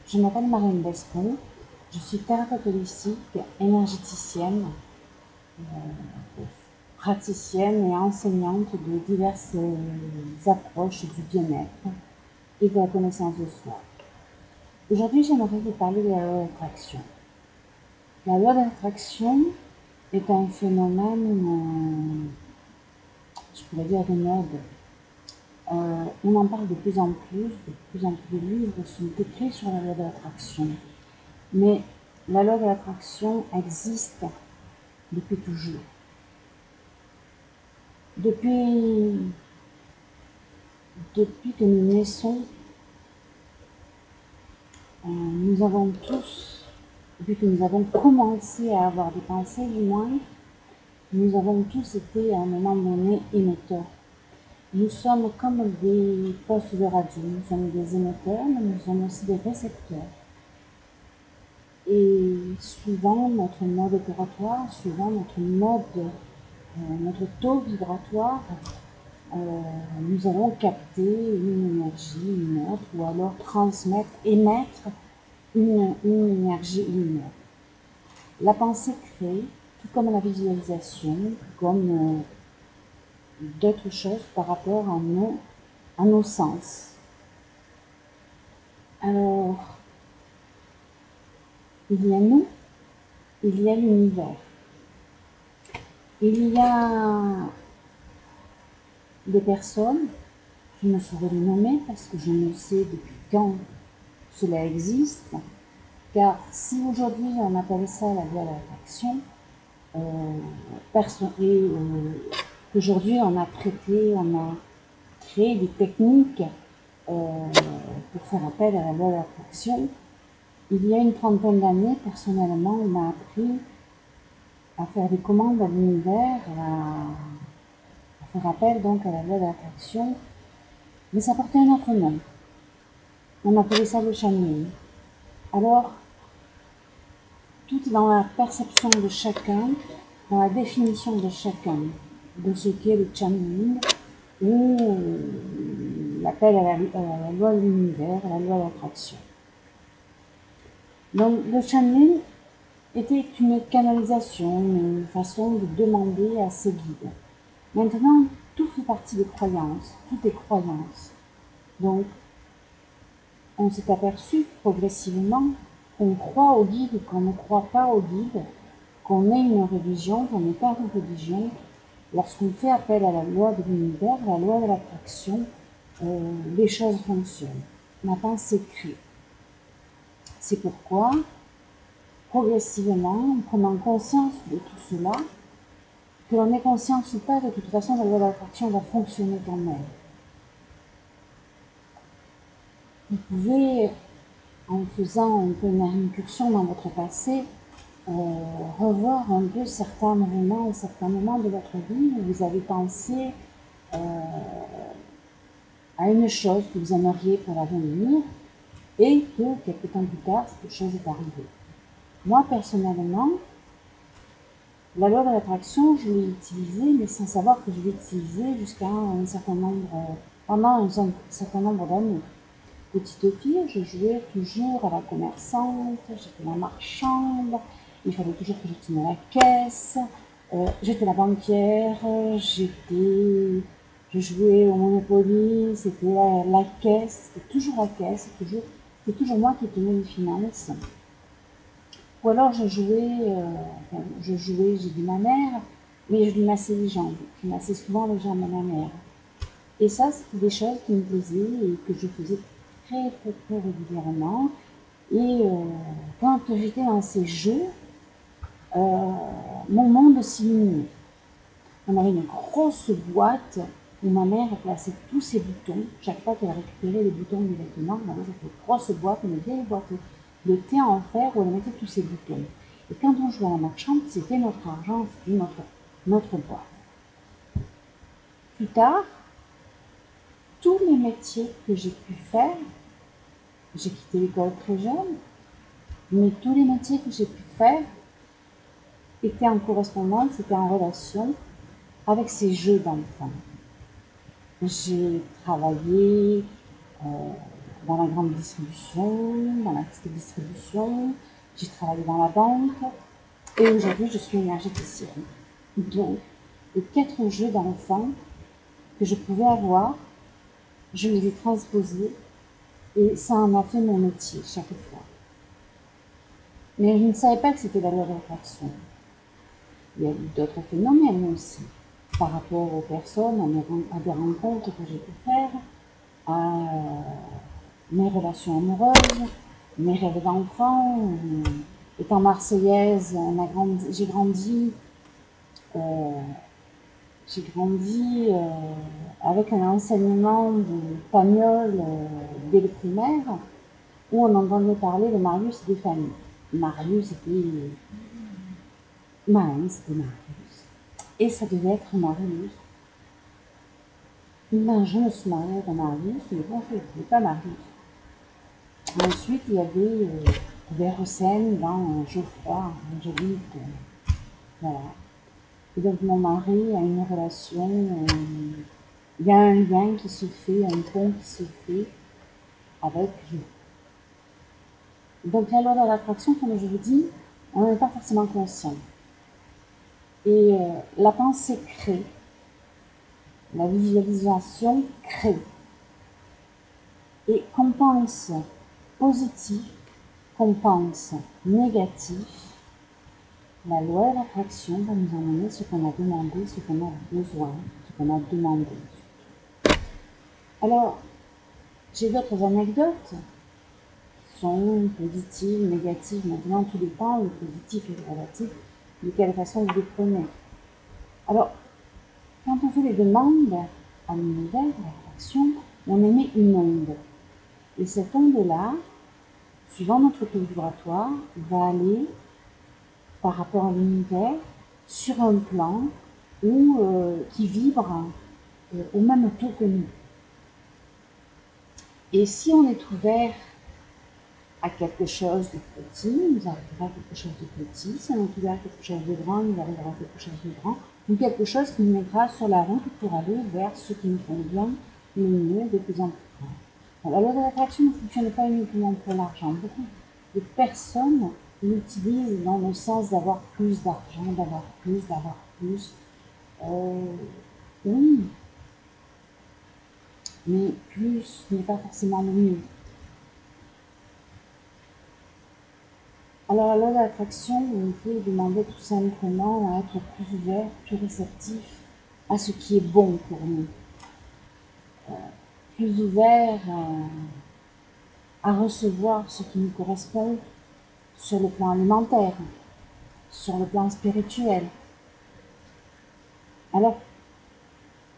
Je m'appelle Marlène Bescon, je suis thérapeute holistique, énergéticienne, praticienne et enseignante de diverses approches du bien-être et de la connaissance de soi. Aujourd'hui, j'aimerais vous parler de la loi d'attraction. La loi d'attraction est un phénomène, je pourrais dire, de mode. On en parle de plus en plus de livres sont écrits sur la loi de l'attraction. Mais la loi de l'attraction existe depuis toujours. Depuis que nous naissons, nous avons tous, depuis que nous avons commencé à avoir des pensées du moins, nous avons tous été à un moment donné émetteurs. Nous sommes comme des postes de radio, nous sommes des émetteurs, mais nous sommes aussi des récepteurs. Et suivant notre mode opératoire, suivant notre taux vibratoire, nous allons capter une énergie, une autre, ou alors transmettre, émettre une énergie ou une autre. La pensée crée, tout comme la visualisation, comme d'autres choses par rapport à nos sens. Alors, il y a nous, il y a l'univers. Il y a des personnes, je ne saurais les nommer parce que je ne sais depuis quand cela existe, car si aujourd'hui on appelle ça la loi de l'attraction, qu'aujourd'hui on a créé des techniques pour faire appel à la loi de l'attraction, il y a une trentaine d'années, personnellement, on m'a appris à faire des commandes à l'univers, à faire appel donc à la loi de l'attraction, mais ça portait un autre nom. On appelait ça le channeling. Alors, tout est dans la perception de chacun, dans la définition de chacun de ce qu'est le channeling ou l'appel à la loi de l'univers, à la loi de l'attraction. Donc, le channeling était une canalisation, une façon de demander à ses guides. Maintenant, tout fait partie des croyances, tout est croyance. Donc, on s'est aperçu progressivement qu'on croit au guide, qu'on ne croit pas au guide, qu'on ait une religion, qu'on n'ait pas une religion. Lorsqu'on fait appel à la loi de l'univers, la loi de l'attraction, les choses fonctionnent. La pensée crée. C'est pourquoi, progressivement, en prenant conscience de tout cela, que l'on ait conscience ou pas, de toute façon, la loi de l'attraction va fonctionner quand même. Vous pouvez, en faisant un peu une incursion dans votre passé, revoir un peu certains moments de votre vie où vous avez pensé à une chose que vous aimeriez pour l'avenir et que quelques temps plus tard, cette chose est arrivée. Moi, personnellement, la loi de l'attraction, je l'ai utilisée, mais sans savoir que je l'ai utilisée jusqu'à un certain nombre, pendant un certain nombre d'années. Petite fille, je jouais toujours à la commerçante, j'étais la marchande, il fallait toujours que je tienne la caisse, j'étais la banquière, je jouais au Monopoly, c'était la caisse, c'était toujours la caisse, c'était toujours moi qui tenais les finances. Ou alors je jouais, j'ai dit ma mère, mais je lui massais les jambes, je massais souvent les jambes à ma mère. Et ça, c'était des choses qui me plaisaient et que je faisais très régulièrement. Et quand j'étais dans ces jeux, mon monde s'illuminait. On avait une grosse boîte où ma mère plaçait tous ses boutons. Chaque fois qu'elle récupérait les boutons du vêtement, on avait cette grosse boîte, une vieille boîte de thé en fer où elle mettait tous ses boutons. Et quand on jouait à la marchande, c'était notre argent, c'était notre boîte. Plus tard, tous les métiers que j'ai pu faire, j'ai quitté l'école très jeune, mais tous les métiers que j'ai pu faire étaient en correspondance, étaient en relation avec ces jeux d'enfants. J'ai travaillé dans la grande distribution, dans la petite distribution, j'ai travaillé dans la banque, et aujourd'hui je suis énergéticienne. Donc, les 4 jeux d'enfants que je pouvais avoir, je les ai transposés, et ça en a fait mon métier chaque fois. Mais je ne savais pas que c'était la loi de l'attraction. Il y a eu d'autres phénomènes aussi, par rapport aux personnes, à des rencontres que j'ai pu faire, à mes relations amoureuses, mes rêves d'enfant. Étant marseillaise, j'ai grandi avec un enseignement de Pagnol dès le primaire, où on entendait parler de Marius et des familles. Marius, c'était Marius. Et ça devait être Marius. Ben, je me suis mariée avec Marius, mais bon, je n'étais pas Marius. Ensuite, il y avait Vercène dans Geoffroy, Angélique. Voilà. Et donc, mon mari a une relation, il y a un lien qui se fait, un pont qui se fait avec Geoffroy. Donc, la loi de l'attraction, comme je vous dis, on n'en est pas forcément conscient. Et la pensée crée, la visualisation crée. Et qu'on pense positif, qu'on pense négatif, la loi de l'attraction va nous emmener ce qu'on a demandé, ce qu'on a besoin, ce qu'on a demandé. Alors, j'ai d'autres anecdotes qui sont positives, négatives, maintenant tout dépend, le positif et le relatif, de quelle façon vous les prenez. Alors, quand on fait des demandes à l'univers, à l'attraction, on émet une onde. Et cette onde-là, suivant notre taux vibratoire, va aller par rapport à l'univers sur un plan qui vibre au même taux que nous. Et si on est ouvert à quelque chose de petit, nous arrivera quelque chose de petit. Si on est ouvert à quelque chose de grand, nous arrivera quelque chose de grand. Ou quelque chose qui nous mettra sur la route pour aller vers ce qui nous convient le mieux, de plus en plus grand. Bon, la loi de l'attraction ne fonctionne pas uniquement pour l'argent. Beaucoup de personnes l'utilisent dans le sens d'avoir plus d'argent, d'avoir plus. Oui, mais plus n'est pas forcément le mieux. Alors, la loi de l'attraction, on peut demander tout simplement à être plus ouvert, plus réceptif à ce qui est bon pour nous. Plus ouvert à recevoir ce qui nous correspond sur le plan alimentaire, sur le plan spirituel. Alors,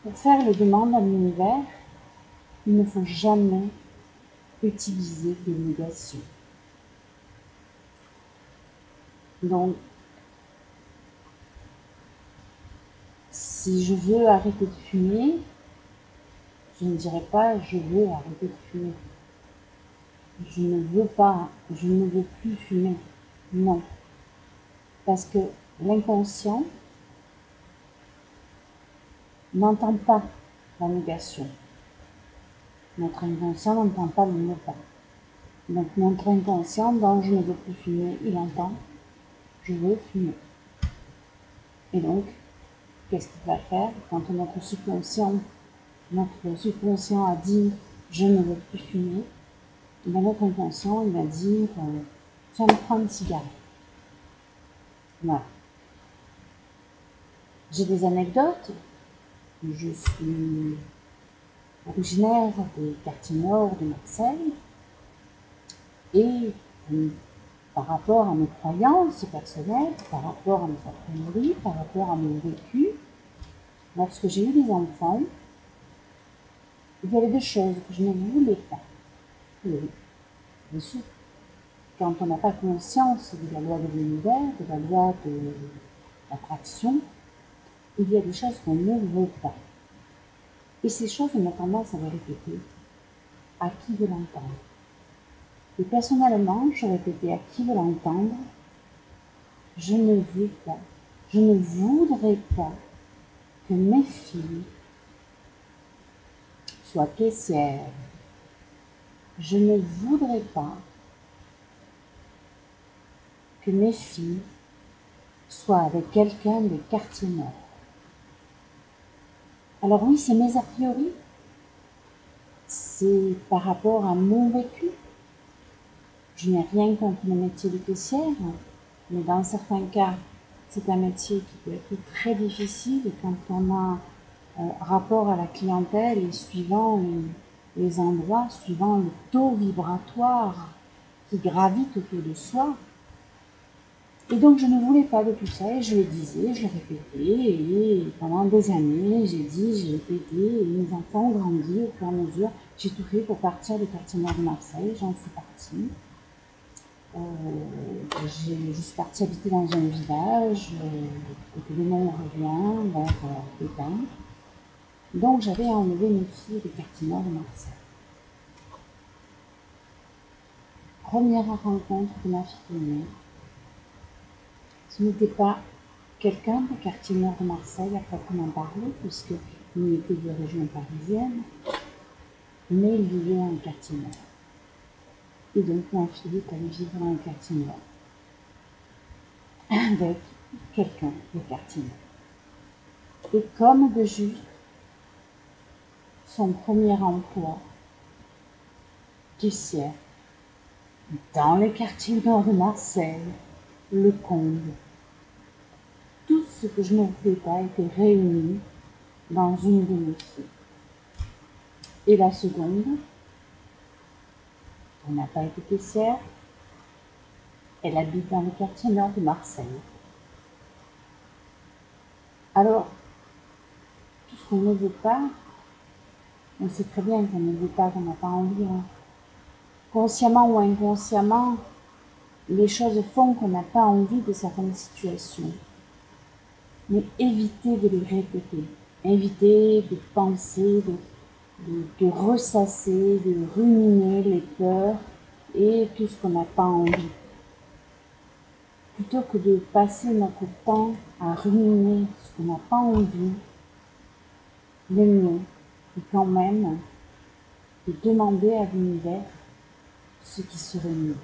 pour faire les demandes à l'univers, il ne faut jamais utiliser des négations. Donc, si je veux arrêter de fumer, je ne dirais pas je veux arrêter de fumer. Je ne veux plus fumer. Non. Parce que l'inconscient n'entend pas la négation. Notre inconscient n'entend pas le ne pas. Donc notre inconscient, dans je ne veux plus fumer, il entend je veux fumer. Et donc, qu'est-ce qu'il va faire quand notre subconscient a dit je ne veux plus fumer, et bien notre inconscient il va dire je vais me prendre une cigarette. Voilà. J'ai des anecdotes. Je suis originaire des quartiers nord de Marseille et par rapport à mes croyances personnelles, par rapport à mes a priori, par rapport à mon vécu, lorsque j'ai eu des enfants, il y avait des choses que je ne voulais pas. Oui, bien sûr, quand on n'a pas conscience de la loi de l'univers, de la loi de l'attraction, il y a des choses qu'on ne veut pas. Et ces choses, on a tendance à les répéter à qui veut l'entendre. Et personnellement, je répétais à qui veut l'entendre, je ne veux pas, je ne voudrais pas que mes filles soient caissières, Je ne voudrais pas que mes filles soient avec quelqu'un de quartier nord. Alors oui, c'est mes a priori, c'est par rapport à mon vécu. Je n'ai rien contre le métier de caissière, mais dans certains cas, c'est un métier qui peut être très difficile et quand on a rapport à la clientèle et suivant les endroits, suivant le taux vibratoire qui gravite autour de soi. Et donc je ne voulais pas de tout ça et je le disais, je le répétais et pendant des années j'ai dit, j'ai répété et mes enfants ont grandi au fur et à mesure. J'ai tout fait pour partir du quartier nord de Marseille, j'en suis partie. Je suis partie habiter dans un village, côté de Mont-Revient, vers Pétain. Donc j'avais enlevé mes filles du quartier nord de Marseille. Première rencontre de ma fille aînée. Ce n'était pas quelqu'un du quartier nord de Marseille à proprement parler, puisqu'il était de région parisienne, mais il vivait en quartier nord. Et donc ma fille est allée vivre dans le quartier nord avec quelqu'un du quartier nord. Et comme de juste, son premier emploi caissière dans les quartiers nord de Marseille, le comble. Tout ce que je ne voulais pas était réuni dans une de mes filles. Et la seconde, elle n'a pas été caissière, elle habite dans le quartier nord de Marseille. Alors, tout ce qu'on ne veut pas, on sait très bien qu'on ne veut pas, qu'on n'a pas envie. Hein. Consciemment ou inconsciemment, les choses font qu'on n'a pas envie de certaines situations. Mais évitez de les répéter. Évitez de penser, de ressasser, de ruminer les peurs et tout ce qu'on n'a pas envie. Plutôt que de passer notre temps à ruminer ce qu'on n'a pas envie, le mieux est quand même de demander à l'univers ce qui serait mieux,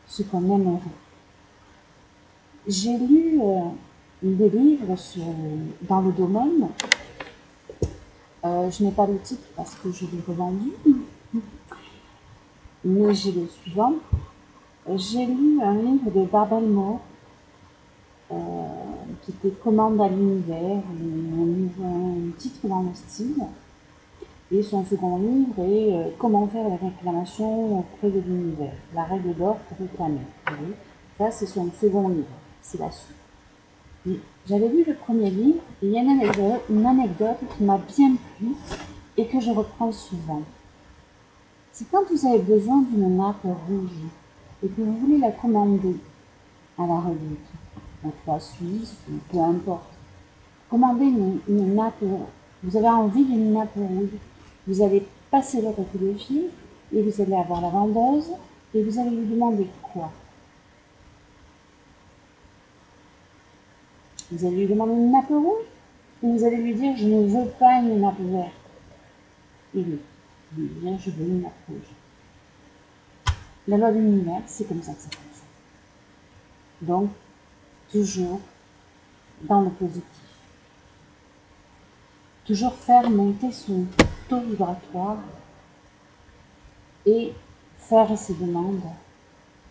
ce qu'on aimerait. J'ai lu des livres dans le domaine. Je n'ai pas le titre parce que je l'ai revendu, mais j'ai le suivant. J'ai lu un livre de Barbel Moore qui était Commande à l'univers, un titre dans le style. Et son second livre est Comment faire la réclamation auprès de l'univers, la règle d'or pour réclamer. Ça, c'est son second livre, c'est la suite. J'avais lu le premier livre et il y a une anecdote qui m'a bien plu et que je reprends souvent. C'est quand vous avez besoin d'une nappe rouge et que vous voulez la commander à la Redoute, en toit suisse ou peu importe. Commandez une nappe, vous avez envie d'une nappe rouge, vous allez passer votre coup de fil et vous allez avoir la vendeuse et vous allez lui demander quoi? Vous allez lui demander une nappe rouge ou vous allez lui dire je ne veux pas une nappe verte? Et lui, il lui dit je veux une nappe rouge. La loi de l'univers, c'est comme ça que ça fonctionne. Donc, toujours dans le positif. Toujours faire monter son taux vibratoire et faire ses demandes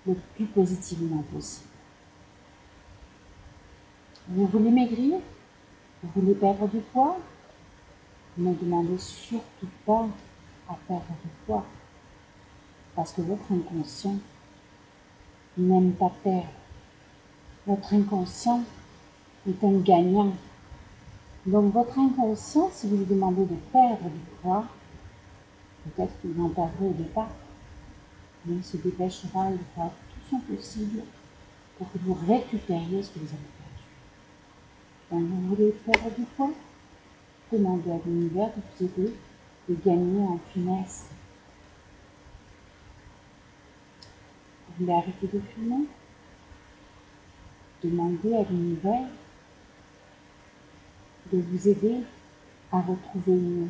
le plus positivement possible. Vous voulez maigrir? Vous voulez perdre du poids? Ne demandez surtout pas à perdre du poids, parce que votre inconscient n'aime pas perdre. Votre inconscient est un gagnant. Donc votre inconscient, si vous lui demandez de perdre du poids, peut-être qu'il en perdrait au départ, mais il se dépêchera, il fera tout son possible pour que vous récupériez ce que vous avez perdu. Donc vous voulez perdre du poids? Demandez à l'univers de vous aider et gagner en finesse. Vous voulez arrêter de fumer? Demandez à l'univers de vous aider à retrouver une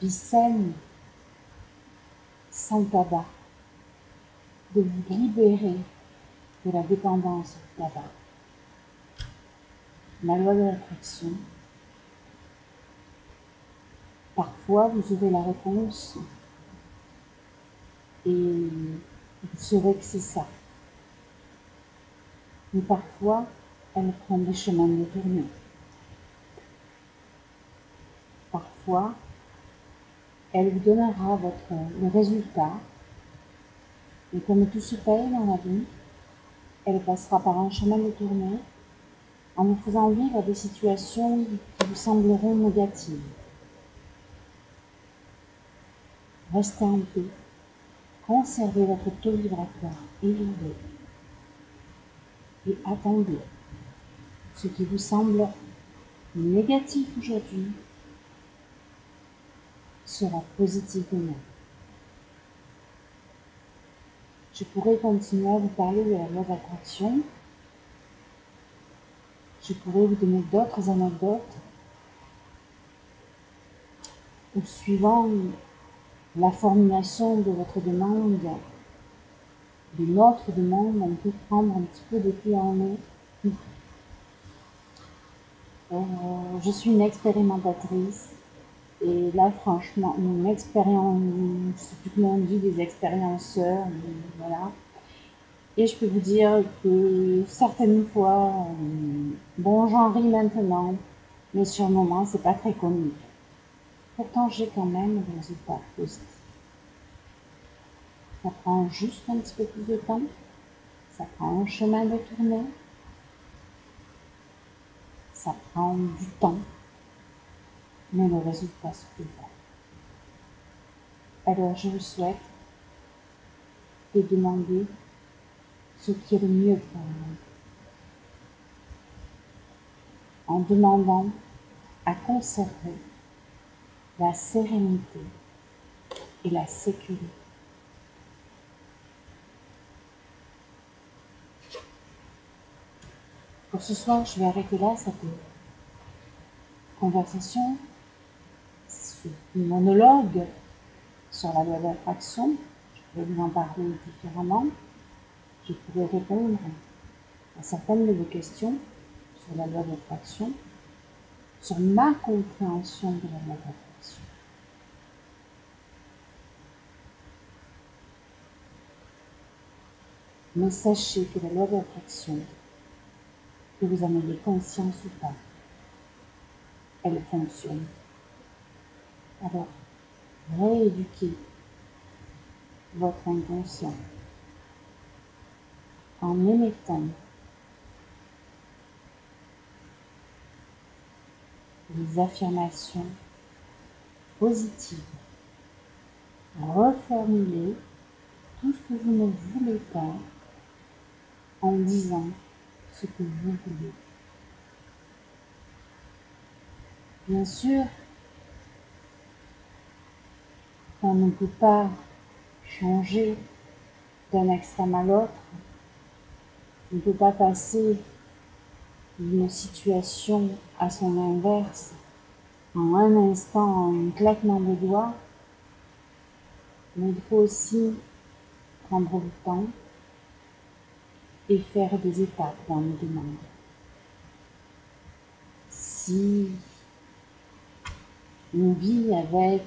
vie saine, sans tabac, de vous libérer de la dépendance au tabac. La loi de l'attraction. Parfois, vous aurez la réponse et vous saurez que c'est ça. Mais parfois, elle prend des chemins détournés. Parfois, elle vous donnera le résultat. Et comme tout se paye dans la vie, elle passera par un chemin détourné en vous faisant vivre des situations qui vous sembleront négatives. Restez en paix, conservez votre taux vibratoire élevé et attendez. Ce qui vous semble négatif aujourd'hui sera positif demain. Je pourrais continuer à vous parler de la loi d'attraction. Je pourrais vous donner d'autres anecdotes où, suivant la formulation de votre demande, de notre demande, on peut prendre un petit peu de pied en nez. Je suis une expérimentatrice et là, franchement, une expérience, je ne sais plus comment on dit, des expérienceurs, voilà. Et je peux vous dire que certaines fois, bon, j'en ris maintenant, mais sur le moment, c'est pas très comique. Pourtant, j'ai quand même des résultats positifs. Ça prend juste un petit peu plus de temps, ça prend un chemin détourné, ça prend du temps, mais le résultat se fait. Alors, je vous souhaite de demander ce qui est le mieux pour vous, en demandant à conserver la sérénité et la sécurité. Pour ce soir, je vais arrêter là cette conversation, ce monologue sur la loi d'attraction. Je vais vous en parler différemment. Je pourrais répondre à certaines de vos questions sur la loi d'attraction, sur ma compréhension de la loi d'attraction. Mais sachez que la loi d'attraction, que vous en ayez conscience ou pas, elle fonctionne. Alors, rééduquez votre inconscient en émettant des affirmations positives. Reformulez tout ce que vous ne voulez pas en disant ce que vous voulez. Bien sûr, on ne peut pas changer d'un extrême à l'autre. On ne peut pas passer d'une situation à son inverse en un instant, en un claquement de doigts. Mais il faut aussi prendre le temps et faire des étapes dans nos demandes. Si on vit avec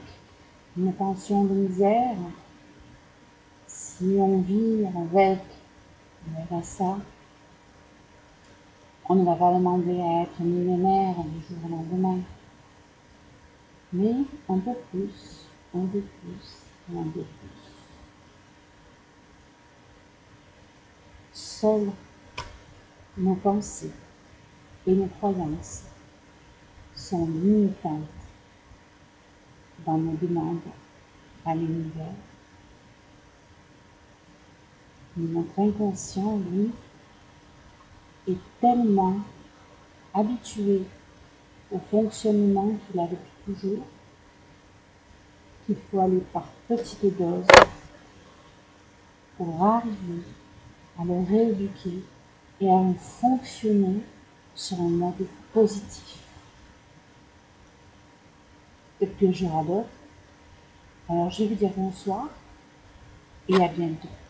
une pension de misère, si on vit avec le RSA, on ne va pas demander à être millionnaire du jour au lendemain, mais un peu plus, un peu plus, un peu plus. Seules nos pensées et nos croyances sont limitantes dans nos demandes à l'univers. Notre inconscient, lui, est tellement habitué au fonctionnement qu'il a depuis toujours qu'il faut aller par petites doses pour arriver à le rééduquer et à le fonctionner sur un mode positif. Peut-être que je radote. Alors je vais vous dire bonsoir. et à bientôt.